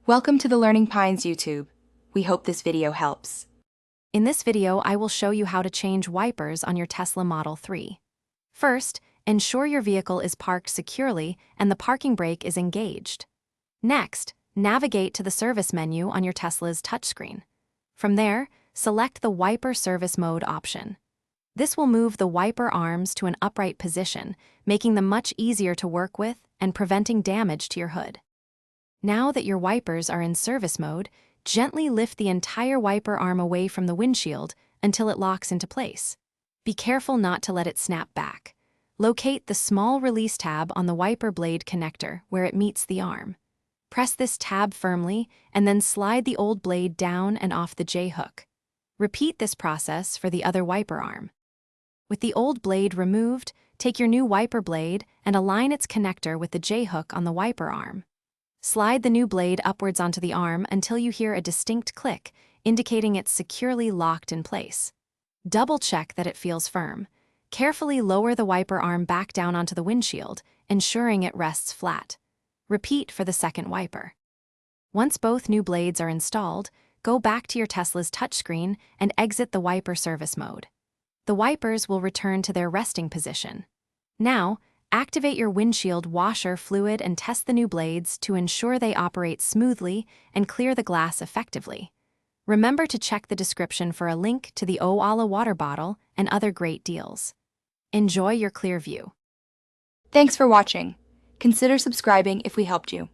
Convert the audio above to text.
Welcome to the Learning Pines YouTube. We hope this video helps. In this video, I will show you how to change wipers on your Tesla Model 3. First, ensure your vehicle is parked securely and the parking brake is engaged. Next, navigate to the service menu on your Tesla's touchscreen. From there, select the Wiper Service Mode option. This will move the wiper arms to an upright position, making them much easier to work with and preventing damage to your hood. Now that your wipers are in service mode, gently lift the entire wiper arm away from the windshield until it locks into place. Be careful not to let it snap back. Locate the small release tab on the wiper blade connector where it meets the arm. Press this tab firmly and then slide the old blade down and off the J-hook. Repeat this process for the other wiper arm. With the old blade removed, take your new wiper blade and align its connector with the J-hook on the wiper arm. Slide the new blade upwards onto the arm until you hear a distinct click, indicating it's securely locked in place. Double-check that it feels firm. Carefully lower the wiper arm back down onto the windshield, ensuring it rests flat. Repeat for the second wiper. Once both new blades are installed, go back to your Tesla's touchscreen and exit the wiper service mode. The wipers will return to their resting position. Now, activate your windshield washer fluid and test the new blades to ensure they operate smoothly and clear the glass effectively. Remember to check the description for a link to the Oala water bottle and other great deals. Enjoy your clear view. Thanks for watching. Consider subscribing if we helped you.